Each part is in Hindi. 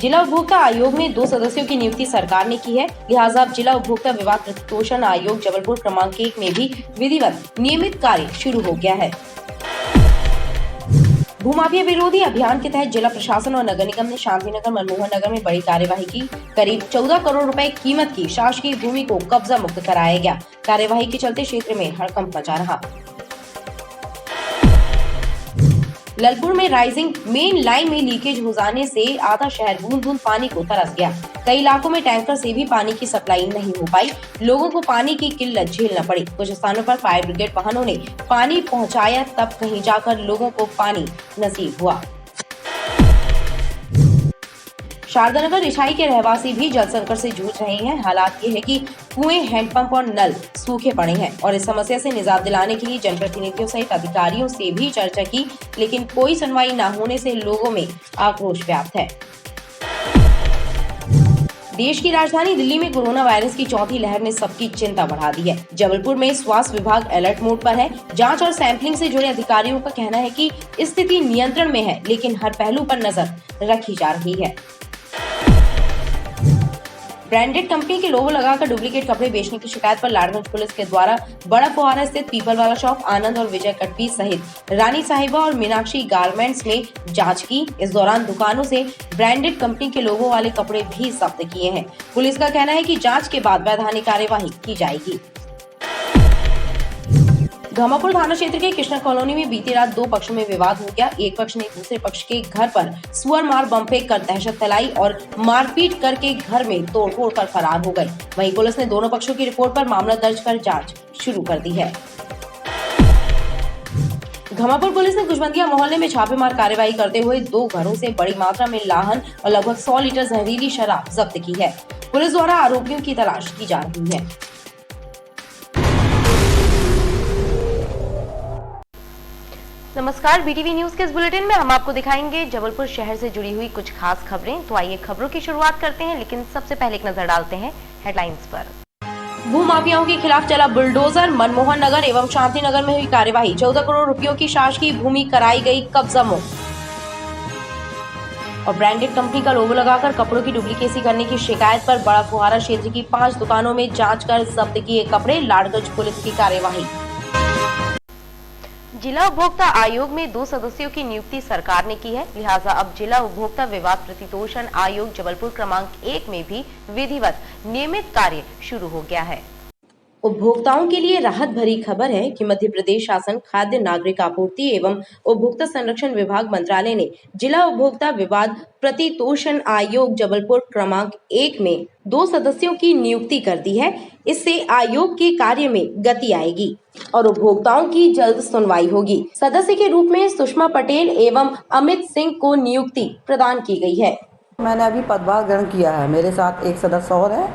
जिला उपभोक्ता आयोग में 2 सदस्यों की नियुक्ति सरकार ने की है, लिहाजा अब जिला उपभोक्ता विवाद प्रतितोषण आयोग जबलपुर क्रमांक 1 में भी विधिवत नियमित कार्य शुरू हो गया है। भूमाफिया विरोधी अभियान के तहत जिला प्रशासन और नगर निगम ने शांतिनगर मनमोहन नगर में बड़ी कार्यवाही की। करीब 14 करोड़ रुपए कीमत की शासकीय भूमि को कब्जा मुक्त कराया गया। कार्यवाही के चलते क्षेत्र में हड़कंप मचा रहा। ललपुर में राइजिंग मेन लाइन में लीकेज हो जाने से आधा शहर बूंद बूंद पानी को तरस गया। कई इलाकों में टैंकर से भी पानी की सप्लाई नहीं हो पाई। लोगों को पानी की किल्लत झेलना पड़ी। कुछ स्थानों पर फायर ब्रिगेड वाहनों ने पानी पहुंचाया, तब कहीं जाकर लोगों को पानी नसीब हुआ। शारदानगर रिछाई के रहवासी भी जल संकट से जूझ रहे हैं। हालात ये है कि कुएं, हैंडपंप और नल सूखे पड़े हैं और इस समस्या से निजात दिलाने के लिए जनप्रतिनिधियों सहित अधिकारियों से भी चर्चा की, लेकिन कोई सुनवाई न होने से लोगों में आक्रोश व्याप्त है। देश की राजधानी दिल्ली में कोरोना वायरस की चौथी लहर ने सबकी चिंता बढ़ा दी है। जबलपुर में स्वास्थ्य विभाग अलर्ट मोड पर है। जांच और सैंपलिंग से जुड़े अधिकारियों का कहना है कि स्थिति नियंत्रण में है, लेकिन हर पहलू पर नजर रखी जा रही है। ब्रांडेड कंपनी के लोगो लगाकर डुप्लीकेट कपड़े बेचने की शिकायत पर लाड़गंज पुलिस के द्वारा बड़ा फुहारा स्थित पीपल वाला शॉप, आनंद और विजय कटपी सहित रानी साहिबा और मीनाक्षी गारमेंट्स में जांच की। इस दौरान दुकानों से ब्रांडेड कंपनी के लोगो वाले कपड़े भी जब्त किए हैं। पुलिस का कहना है कि जांच के बाद वैधानिक कार्यवाही की जाएगी। घमापुर थाना क्षेत्र के कृष्णा कॉलोनी में बीती रात 2 पक्षों में विवाद हो गया। एक पक्ष ने दूसरे पक्ष के घर पर सुअर मार बम फेंक कर दहशत फैलाई और मारपीट करके घर में तोड़फोड़ कर फरार हो गए। वहीं पुलिस ने दोनों पक्षों की रिपोर्ट पर मामला दर्ज कर जांच शुरू कर दी है। घमापुर पुलिस ने कुशबंदिया मोहल्ले में छापेमार कार्रवाई करते हुए 2 घरों से बड़ी मात्रा में लाहन और लगभग 100 लीटर जहरीली शराब जब्त की है। पुलिस द्वारा आरोपियों की तलाश की जा रही है। नमस्कार, बीटीवी न्यूज के इस बुलेटिन में हम आपको दिखाएंगे जबलपुर शहर से जुड़ी हुई कुछ खास खबरें। तो आइए खबरों की शुरुआत करते हैं, लेकिन सबसे पहले एक नजर डालते हैं हेडलाइंस पर। भूमाफियाओं के खिलाफ चला बुलडोजर, मनमोहन नगर एवं शांति नगर में हुई कार्यवाही। 14 करोड़ रुपयों की शासकीय भूमि कराई गई कब्जा मुक्त। और ब्रांडेड कंपनी का लोगो लगाकर कपड़ों की डुप्लीकेसी करने की शिकायत पर बड़ा फुहारा क्षेत्र की 5 दुकानों में जांच कर जब्त किए कपड़े। लाड़गंज पुलिस की कार्यवाही। जिला उपभोक्ता आयोग में 2 सदस्यों की नियुक्ति सरकार ने की है, लिहाजा अब जिला उपभोक्ता विवाद प्रतितोषण आयोग जबलपुर क्रमांक 1 में भी विधिवत नियमित कार्य शुरू हो गया है। उपभोक्ताओं के लिए राहत भरी खबर है कि मध्य प्रदेश शासन खाद्य नागरिक आपूर्ति एवं उपभोक्ता संरक्षण विभाग मंत्रालय ने जिला उपभोक्ता विवाद प्रतितोषण आयोग जबलपुर क्रमांक 1 में 2 सदस्यों की नियुक्ति कर दी है। इससे आयोग के कार्य में गति आएगी और उपभोक्ताओं की जल्द सुनवाई होगी। सदस्य के रूप में सुषमा पटेल एवं अमित सिंह को नियुक्ति प्रदान की गई है। मैंने अभी पदभार ग्रहण किया है। मेरे साथ एक सदस्य और है,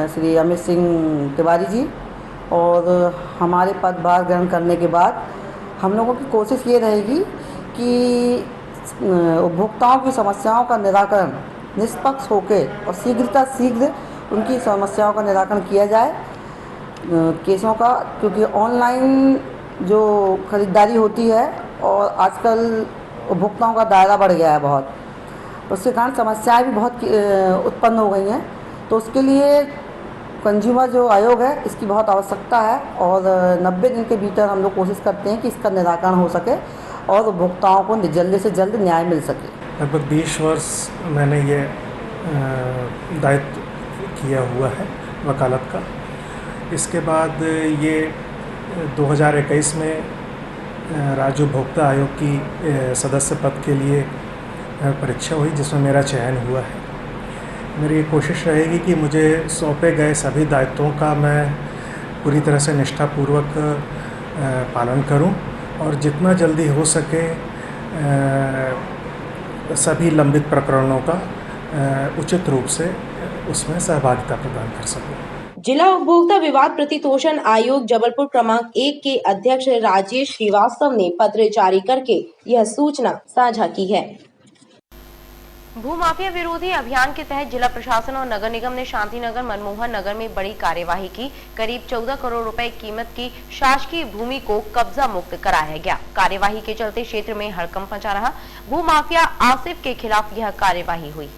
श्री अमित सिंह तिवारी जी, और हमारे पदभार ग्रहण करने के बाद हम लोगों की कोशिश ये रहेगी कि उपभोक्ताओं की समस्याओं का निराकरण निष्पक्ष होकर और शीघ्र उनकी समस्याओं का निराकरण किया जाए। केसों का, क्योंकि ऑनलाइन जो खरीदारी होती है और आजकल उपभोक्ताओं का दायरा बढ़ गया है बहुत, उसके कारण समस्याएं भी बहुत उत्पन्न हो गई हैं। तो उसके लिए कंज्यूमर जो आयोग है, इसकी बहुत आवश्यकता है और 90 दिन के भीतर हम लोग कोशिश करते हैं कि इसका निराकरण हो सके और उपभोक्ताओं को जल्द से जल्द न्याय मिल सके। लगभग 20 वर्ष मैंने ये दायित्व किया हुआ है वकालत का। इसके बाद ये 2021 में राज्य उपभोक्ता आयोग की सदस्य पद के लिए परीक्षा हुई, जिसमें मेरा चयन हुआ है। मेरी कोशिश रहेगी कि मुझे सौंपे गए सभी दायित्वों का मैं पूरी तरह से निष्ठापूर्वक पालन करूं और जितना जल्दी हो सके सभी लंबित प्रकरणों का उचित रूप से उसमें सहभागिता प्रदान कर सकूं। जिला उपभोक्ता विवाद प्रतितोषण आयोग जबलपुर क्रमांक 1 के अध्यक्ष राजेश श्रीवास्तव ने पत्र जारी करके यह सूचना साझा की है। भूमाफिया विरोधी अभियान के तहत जिला प्रशासन और नगर निगम ने शांतिनगर मनमोहन नगर में बड़ी कार्यवाही की। करीब 14 करोड़ रुपए कीमत की शासकीय भूमि को कब्जा मुक्त कराया गया। कार्यवाही के चलते क्षेत्र में हड़कंप मचा रहा। भूमाफिया आसिफ के खिलाफ यह कार्यवाही हुई।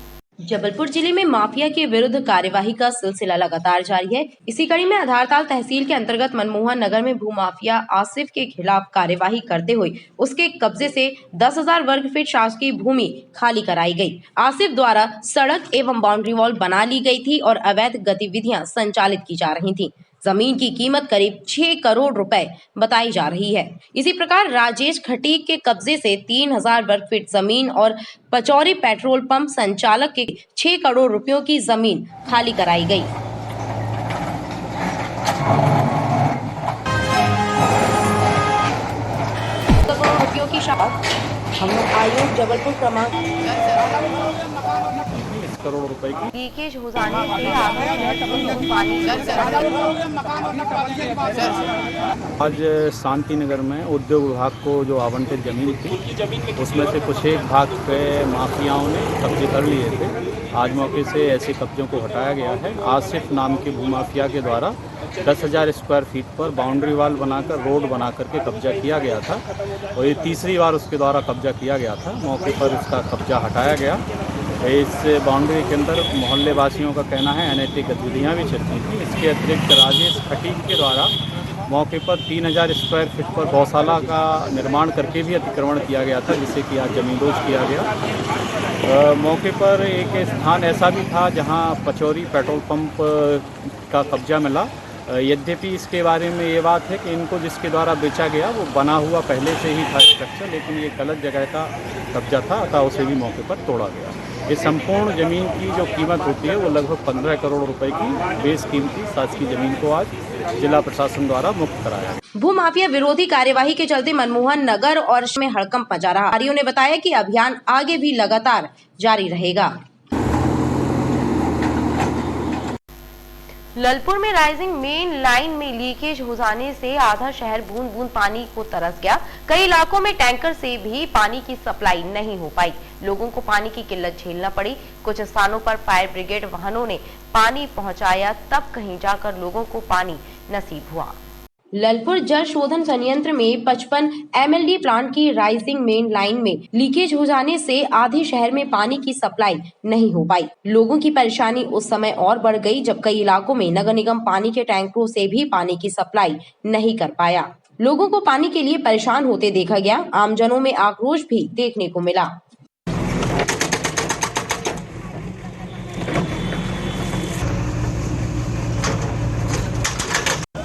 जबलपुर जिले में माफिया के विरुद्ध कार्यवाही का सिलसिला लगातार जारी है। इसी कड़ी में आधारताल तहसील के अंतर्गत मनमोहन नगर में भूमाफिया आसिफ के खिलाफ कार्यवाही करते हुए उसके कब्जे से 10,000 वर्ग फीट शासकीय भूमि खाली कराई गई। आसिफ द्वारा सड़क एवं बाउंड्री वॉल बना ली गई थी और अवैध गतिविधियां संचालित की जा रही थी। जमीन की कीमत करीब 6 करोड़ रुपए बताई जा रही है। इसी प्रकार राजेश खटीक के कब्जे से 3,000 वर्ग फीट जमीन और पचौरी पेट्रोल पंप संचालक के 6 करोड़ रुपयों की जमीन खाली कराई गई। रुपयों की हम लोग आयोग जबलपुर क्रमांक करोड़ रुपए की लीकेज हो जाने से पानी आज शांति नगर में उद्योग विभाग को जो आवंटित जमीन थी उसमें से कुछ एक भाग पे माफियाओं ने कब्जे कर लिए थे। आज मौके से ऐसे कब्जों को हटाया गया है। आसिफ नाम के भूमाफिया के द्वारा 10,000 स्क्वायर फीट पर बाउंड्री वाल बनाकर रोड बना करके कब्जा किया गया था और ये तीसरी बार उसके द्वारा कब्जा किया गया था। मौके पर उसका कब्जा हटाया गया। इस बाउंड्री के अंदर मोहल्ले वासियों का कहना है अनैतिक गतिविधियाँ भी चलती थी। इसके अतिरिक्त राजेश खटीक के द्वारा मौके पर 3,000 स्क्वायर फीट पर गौशाला का निर्माण करके भी अतिक्रमण किया गया था, जिससे कि आज जमींदोज किया गया। मौके पर एक स्थान ऐसा भी था जहां पचौरी पेट्रोल पंप का कब्जा मिला। यद्यपि इसके बारे में ये बात है कि इनको जिसके द्वारा बेचा गया वो बना हुआ पहले से ही था स्ट्रक्चर, लेकिन ये गलत जगह का कब्जा था, अतः उसे भी मौके पर तोड़ा गया। ये संपूर्ण जमीन की जो कीमत होती है वो लगभग 15 करोड़ रुपए की बेस कीमती शासकीय जमीन को आज जिला प्रशासन द्वारा मुक्त कराया। भूमाफिया विरोधी कार्यवाही के चलते मनमोहन नगर और में हड़कंप मचा रहा। अधिकारियों ने बताया कि अभियान आगे भी लगातार जारी रहेगा। ललपुर में राइजिंग मेन लाइन में लीकेज हो जाने से आधा शहर बूंद बूंद पानी को तरस गया। कई इलाकों में टैंकर से भी पानी की सप्लाई नहीं हो पाई। लोगों को पानी की किल्लत झेलना पड़ी। कुछ स्थानों पर फायर ब्रिगेड वाहनों ने पानी पहुंचाया, तब कहीं जाकर लोगों को पानी नसीब हुआ। ललपुर जल शोधन संयंत्र में 55 MLD प्लांट की राइजिंग मेन लाइन में लीकेज हो जाने से आधे शहर में पानी की सप्लाई नहीं हो पाई। लोगों की परेशानी उस समय और बढ़ गई जब कई इलाकों में नगर निगम पानी के टैंकरों से भी पानी की सप्लाई नहीं कर पाया। लोगों को पानी के लिए परेशान होते देखा गया। आमजनों में आक्रोश भी देखने को मिला।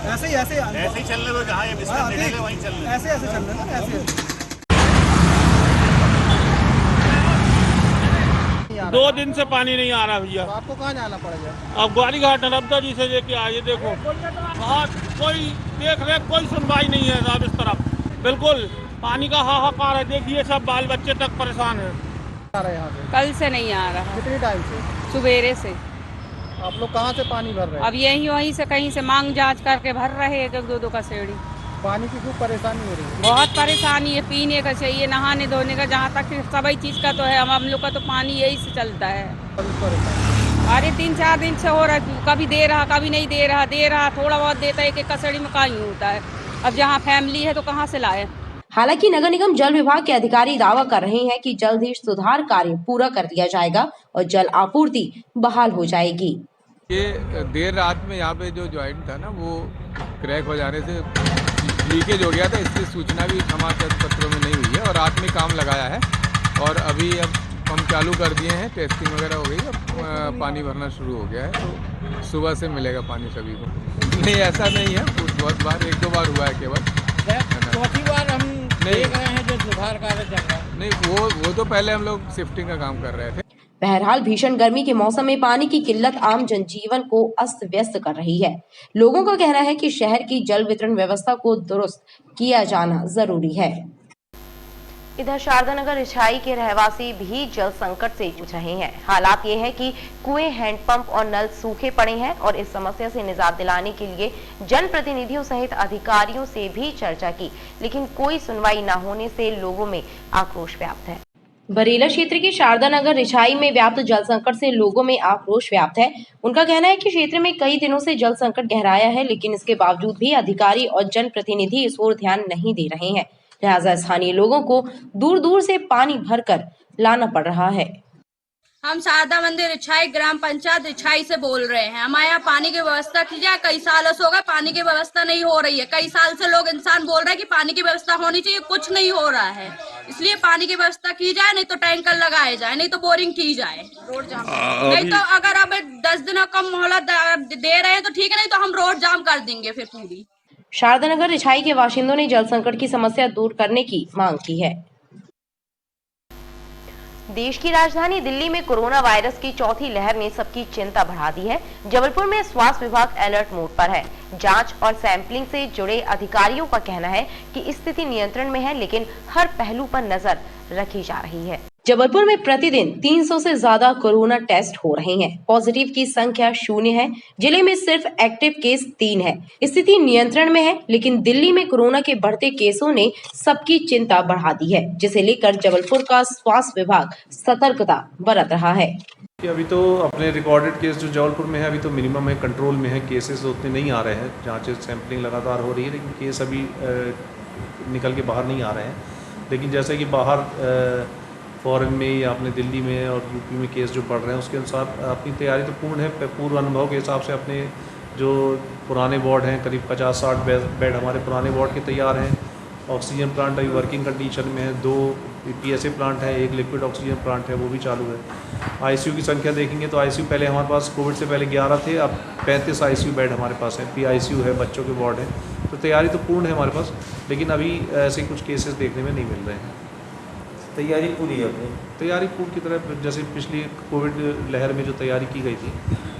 ऐसे ही चलने दो, जहाँ ये बिस्तर निकले वहीं चलने। ऐसे चलने दो, ऐसे। 2 दिन से पानी नहीं आ रहा भैया। तो आपको कहाँ जाना पड़ेगा? अब ग्वारी घाट नर्मदा जी से लेके आइए। देखो बहुत कोई देख रेख कोई सुनवाई नहीं है साहब इस तरफ। बिल्कुल पानी का हाहाकार है। देखिए सब बाल बच्चे तक परेशान है। आ रहा है यहाँ पे? कल से नहीं आ रहा। कितनी टाइम से? सुबेरे से। आप लोग कहाँ से पानी भर रहे हैं? अब यही वहीं से कहीं से मांग जांच करके भर रहे हैं। 1-2 का सेड़ी। पानी की खूब परेशानी हो रही है। बहुत परेशानी है। पीने का चाहिए, नहाने धोने का, जहाँ तक सभी चीज का तो है। हम लोग का तो पानी यही से चलता है। अरे 3-4 दिन से हो रहा। कभी दे रहा, कभी नहीं दे रहा। थोड़ा बहुत देता है, एक कसेड़ी में कहीं होता है। अब जहाँ फैमिली है तो कहाँ से लाए। हालांकि नगर निगम जल विभाग के अधिकारी दावा कर रहे हैं कि जल्द ही सुधार कार्य पूरा कर दिया जाएगा और जल आपूर्ति बहाल हो जाएगी। ये देर रात में यहाँ पे जो जॉइंट था ना वो क्रैक हो जाने से लीकेज हो गया था। इसकी सूचना भी समाचार पत्रों में नहीं हुई है और रात में काम लगाया है और अभी अब हम चालू कर दिए हैं। टेस्टिंग वगैरह हो गई। अब पानी भरना शुरू हो गया है, तो सुबह से मिलेगा पानी सभी को। नहीं ऐसा नहीं है, बहुत बार 1-2 बार हुआ है केवल। चौथी बार हम देख रहे हैं जो सुधार कार्य चल रहा है। नहीं वो तो पहले हम लोग शिफ्टिंग का काम कर रहे थे। बहरहाल भीषण गर्मी के मौसम में पानी की किल्लत आम जनजीवन को अस्त व्यस्त कर रही है। लोगों का कहना है कि शहर की जल वितरण व्यवस्था को दुरुस्त किया जाना जरूरी है। इधर शारदा नगर रिछाई के रहवासी भी जल संकट से जूझ रहे हैं। हालात ये है कि कुएं, हैंडपंप और नल सूखे पड़े हैं और इस समस्या से निजात दिलाने के लिए जनप्रतिनिधियों सहित अधिकारियों से भी चर्चा की, लेकिन कोई सुनवाई न होने से लोगों में आक्रोश व्याप्त है। बरेला क्षेत्र के शारदा नगर रिछाई में व्याप्त जल संकट से लोगों में आक्रोश व्याप्त है। उनका कहना है कि क्षेत्र में कई दिनों से जल संकट गहराया है, लेकिन इसके बावजूद भी अधिकारी और जनप्रतिनिधि इस ओर ध्यान नहीं दे रहे हैं। लिहाजा स्थानीय लोगों को दूर दूर से पानी भरकर लाना पड़ रहा है। हम शारदा मंदिर इछाई ग्राम पंचायत इछाई से बोल रहे हैं। हमारे यहाँ पानी की व्यवस्था की जाए, कई सालों से होगा पानी की व्यवस्था नहीं हो रही है। कई साल से लोग इंसान बोल रहे हैं कि पानी की व्यवस्था होनी चाहिए, कुछ नहीं हो रहा है। इसलिए पानी की व्यवस्था की जाए, नहीं तो टैंकर लगाए जाए, नहीं तो बोरिंग की जाए। रोड जाम नहीं तो अगर अब 10 दिनों कम मोहलत दे रहे हैं तो ठीक है, नहीं तो हम रोड जाम कर देंगे फिर पूरी। शारदा नगर इछाई के बाशिंदों ने जल संकट की समस्या दूर करने की मांग की है। देश की राजधानी दिल्ली में कोरोना वायरस की चौथी लहर ने सबकी चिंता बढ़ा दी है। जबलपुर में स्वास्थ्य विभाग अलर्ट मोड पर है। जांच और सैंपलिंग से जुड़े अधिकारियों का कहना है कि स्थिति नियंत्रण में है, लेकिन हर पहलू पर नजर रखी जा रही है। जबलपुर में प्रतिदिन 300 से ज्यादा कोरोना टेस्ट हो रहे हैं। पॉजिटिव की संख्या 0 है। जिले में सिर्फ एक्टिव केस 3 है। स्थिति नियंत्रण में है, लेकिन दिल्ली में कोरोना के बढ़ते केसों ने सबकी चिंता बढ़ा दी है, जिसे लेकर जबलपुर का स्वास्थ्य विभाग सतर्कता बरत रहा है। अभी तो अपने रिकॉर्डेड केस जो जबलपुर में है अभी तो मिनिमम है, कंट्रोल में है, केसेस उतने नहीं आ रहे हैं। जांच सैंपलिंग लगातार हो रही है, लेकिन केस अभी निकल के बाहर नहीं आ रहे हैं। लेकिन जैसे कि बाहर फॉरेन में या अपने दिल्ली में और यूपी में केस जो बढ़ रहे हैं, उसके अनुसार अपनी तैयारी तो पूर्ण है। पूर्व अनुभव के हिसाब से अपने जो पुराने वार्ड हैं, करीब 50-60 बेड हमारे पुराने वार्ड के तैयार हैं। ऑक्सीजन प्लांट अभी वर्किंग कंडीशन में है। 2 PSA प्लांट है, 1 लिक्विड ऑक्सीजन प्लांट है, वो भी चालू है। ICU की संख्या देखेंगे तो ICU पहले हमारे पास कोविड से पहले 11 थे, अब 35 ICU बेड हमारे पास हैं। PICU है, बच्चों के वार्ड है। तो तैयारी तो पूर्ण है हमारे पास, लेकिन अभी ऐसे कुछ केसेस देखने में नहीं मिल रहे हैं। तैयारी पूरी है अपनी? तैयारी पूरी की तरह, जैसे पिछली कोविड लहर में जो तैयारी की गई थी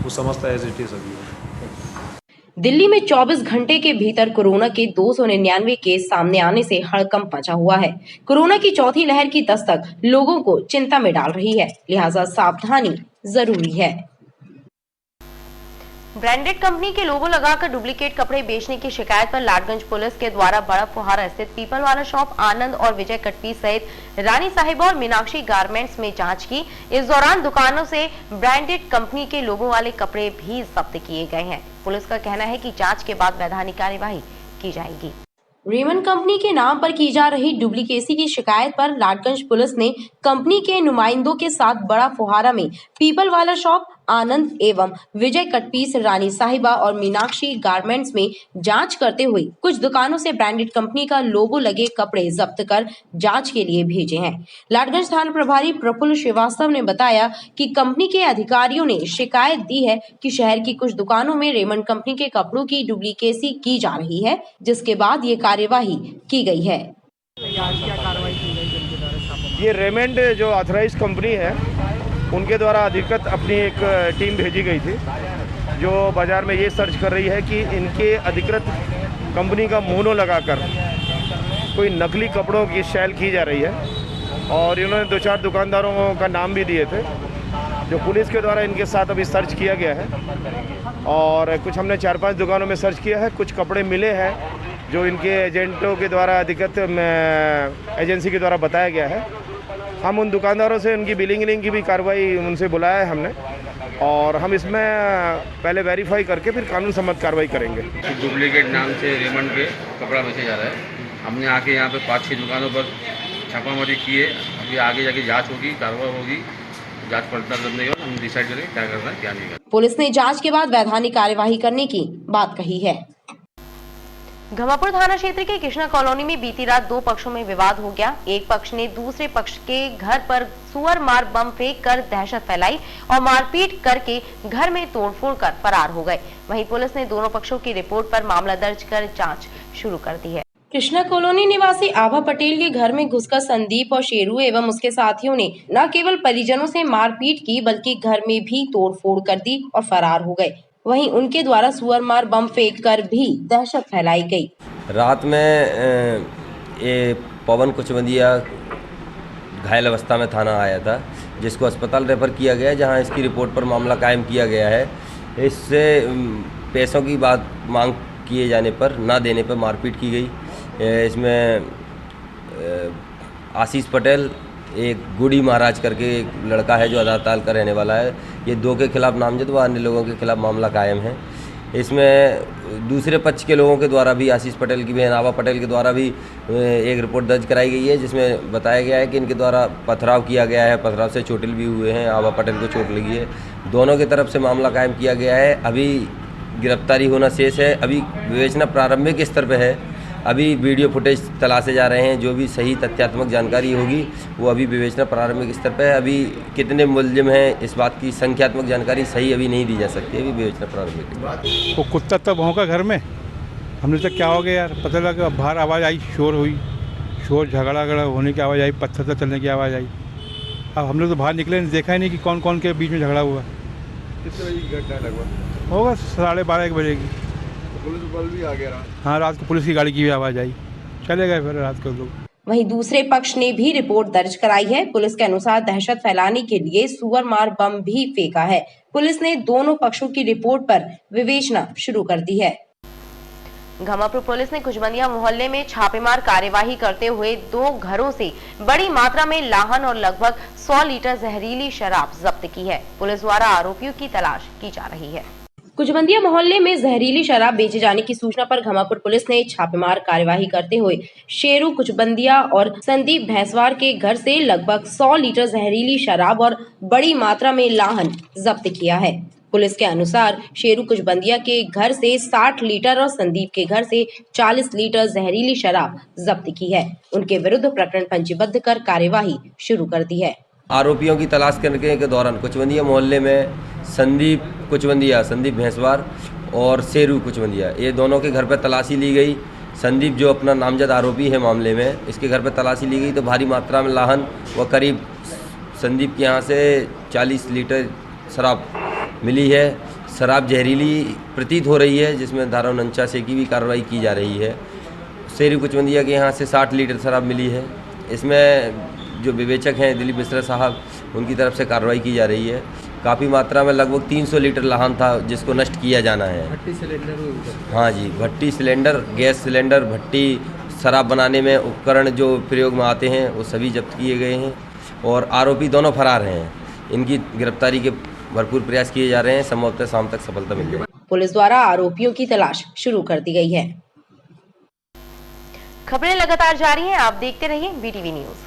वो समझता एज इट इज अभी है। दिल्ली में 24 घंटे के भीतर कोरोना के 299 केस सामने आने से हड़कंप मचा हुआ है। कोरोना की चौथी लहर की दस्तक लोगों को चिंता में डाल रही है, लिहाजा सावधानी जरूरी है। ब्रांडेड कंपनी के लोगो लगाकर डुप्लीकेट कपड़े बेचने की शिकायत पर लाडगंज पुलिस के द्वारा बड़ा फुहारा स्थित पीपल वाला शॉप, आनंद और विजय कटपीस सहित रानी साहिबा और मीनाक्षी गारमेंट्स में जांच की। इस दौरान दुकानों से ब्रांडेड कंपनी के लोगो वाले कपड़े भी जब्त किए गए हैं। पुलिस का कहना है कि जांच के बाद वैधानिक कार्यवाही की जाएगी। रेमंड कंपनी के नाम पर की जा रही डुप्लीकेसी की शिकायत पर लाडगंज पुलिस ने कंपनी के नुमाइंदों के साथ बड़ा फुहारा में पीपल वाला शॉप, आनंद एवं विजय कटपीस, रानी साहिबा और मीनाक्षी गारमेंट्स में जांच करते हुए कुछ दुकानों से ब्रांडेड कंपनी का लोगो लगे कपड़े जब्त कर जांच के लिए भेजे हैं। लाडगंज थाना प्रभारी प्रफुल्ल श्रीवास्तव ने बताया कि कंपनी के अधिकारियों ने शिकायत दी है कि शहर की कुछ दुकानों में रेमंड कंपनी के कपड़ों की डुप्लीकेसी की जा रही है, जिसके बाद ये कार्यवाही की गई है। ये रेमंड जो ऑथराइज्ड कंपनी है उनके द्वारा अधिकृत अपनी एक टीम भेजी गई थी, जो बाज़ार में ये सर्च कर रही है कि इनके अधिकृत कंपनी का मोनो लगाकर कोई नकली कपड़ों की सेल की जा रही है। और इन्होंने 2-4 दुकानदारों का नाम भी दिए थे, जो पुलिस के द्वारा इनके साथ अभी सर्च किया गया है। और कुछ हमने 4-5 दुकानों में सर्च किया है। कुछ कपड़े मिले हैं जो इनके एजेंटों के द्वारा अधिकृत एजेंसी के द्वारा बताया गया है। हम उन दुकानदारों से उनकी बिलिंग की भी कार्रवाई उनसे बुलाया है हमने, और हम इसमें पहले वेरीफाई करके फिर कानून सम्मत कार्रवाई करेंगे। डुप्लीकेट नाम से रेमंड के कपड़ा बेचा जा रहा है। हमने आके यहाँ पे 5-6 दुकानों पर छापामारी की है। अभी आगे जाके जांच होगी, कार्रवाई होगी, जांच पड़ताल करने और हम डिसाइड करेंगे क्या करना है क्या नहीं करना। पुलिस ने जांच के बाद वैधानिक कार्यवाही करने की बात कही है। घमापुर थाना क्षेत्र के कृष्णा कॉलोनी में बीती रात 2 पक्षों में विवाद हो गया। एक पक्ष ने दूसरे पक्ष के घर पर सुअर मार बम फेंक कर दहशत फैलाई और मारपीट करके घर में तोड़फोड़ कर फरार हो गए। वहीं पुलिस ने दोनों पक्षों की रिपोर्ट पर मामला दर्ज कर जांच शुरू कर दी है। कृष्णा कॉलोनी निवासी आभा पटेल के घर में घुसकर संदीप और शेरू एवं उसके साथियों ने न केवल परिजनों से मारपीट की, बल्कि घर में भी तोड़फोड़ कर दी और फरार हो गए। वहीं उनके द्वारा सुअर मार बम फेंक कर भी दहशत फैलाई गई। रात में ये पवन कुचवंदिया घायल अवस्था में थाना आया था, जिसको अस्पताल रेफर किया गया, जहां इसकी रिपोर्ट पर मामला कायम किया गया है। इससे पैसों की बात मांग किए जाने पर ना देने पर मारपीट की गई। इसमें आशीष पटेल, एक गुड़ी महाराज करके एक लड़का है जो आधारताल का रहने वाला है, ये 2 के खिलाफ नामजद व अन्य लोगों के खिलाफ मामला कायम है। इसमें दूसरे पक्ष के लोगों के द्वारा भी, आशीष पटेल की बहन आभा पटेल के द्वारा भी एक रिपोर्ट दर्ज कराई गई है, जिसमें बताया गया है कि इनके द्वारा पथराव किया गया है, पथराव से चोटिल भी हुए हैं, आभा पटेल को चोट लगी है। दोनों की तरफ से मामला कायम किया गया है। अभी गिरफ्तारी होना शेष है, अभी विवेचना प्रारंभिक स्तर पर है। अभी वीडियो फुटेज तलाशे जा रहे हैं, जो भी सही तथ्यात्मक जानकारी होगी वो अभी विवेचना प्रारंभिक स्तर पर है। अभी कितने मुलजिम हैं इस बात की संख्यात्मक जानकारी सही अभी नहीं दी जा सकती, अभी विवेचना प्रारंभिक। वो कुत्ता तब भौंका घर में, हमने तो क्या हो गया यार, पता लगा कि बाहर आवाज़ आई, शोर हुई, शोर झगड़ा होने की आवाज़ आई, पत्थर से चलने की आवाज़ आई। अब हम लोग तो बाहर निकले, देखा ही नहीं कि कौन कौन के बीच में झगड़ा हुआ। कितने बजे की घटना लगभग? होगा 12:30 बजे की। पुलिस बल भी आ गया? हाँ, रात को पुलिस की गाड़ी की भी आवाज़ आई, चले गए फिर रात को लोग। वहीं दूसरे पक्ष ने भी रिपोर्ट दर्ज कराई है। पुलिस के अनुसार दहशत फैलाने के लिए सुअर मार बम भी फेंका है। पुलिस ने दोनों पक्षों की रिपोर्ट पर विवेचना शुरू कर दी है। घमापुर पुलिस ने कुचबंदिया मोहल्ले में छापेमार कार्यवाही करते हुए 2 घरों से बड़ी मात्रा में लाहन और लगभग 100 लीटर जहरीली शराब जब्त की है। पुलिस द्वारा आरोपियों की तलाश की जा रही है। कुचबंदिया मोहल्ले में जहरीली शराब बेचे जाने की सूचना पर घमापुर पुलिस ने छापेमार कार्यवाही करते हुए शेरू कुचबंदिया और संदीप भैंसवार के घर से लगभग 100 लीटर जहरीली शराब और बड़ी मात्रा में लाहन जब्त किया है। पुलिस के अनुसार शेरू कुचबंदिया के घर से 60 लीटर और संदीप के घर से 40 लीटर जहरीली शराब जब्त की है। उनके विरुद्ध प्रकरण पंजीबद्ध कर कार्यवाही शुरू कर दी है। आरोपियों की तलाश करने के दौरान कुचबंदिया मोहल्ले में संदीप कुचबंदिया, संदीप भैंसवार और शेरू कुचबंदिया, ये दोनों के घर पर तलाशी ली गई। संदीप जो अपना नामजद आरोपी है मामले में, इसके घर पर तलाशी ली गई तो भारी मात्रा में लाहन व करीब संदीप के यहाँ से 40 लीटर शराब मिली है। शराब जहरीली प्रतीत हो रही है, जिसमें धारा 49 की भी कार्रवाई की जा रही है। शेरू कुचबंदिया के यहाँ से 60 लीटर शराब मिली है। इसमें जो विवेचक हैं दिलीप मिश्रा साहब, उनकी तरफ से कार्रवाई की जा रही है। काफ़ी मात्रा में लगभग 300 लीटर लाहन था, जिसको नष्ट किया जाना है। भट्टी सिलेंडर? हाँ जी, भट्टी सिलेंडर, गैस सिलेंडर, भट्टी, शराब बनाने में उपकरण जो प्रयोग में आते हैं वो सभी जब्त किए गए हैं और आरोपी दोनों फरार हैं। इनकी गिरफ्तारी के भरपूर प्रयास किए जा रहे हैं। संभवतः शाम तक सफलता मिल जाएगी। पुलिस द्वारा आरोपियों की तलाश शुरू कर दी गई है। खबरें लगातार जारी हैं, आप देखते रहिए BTV न्यूज।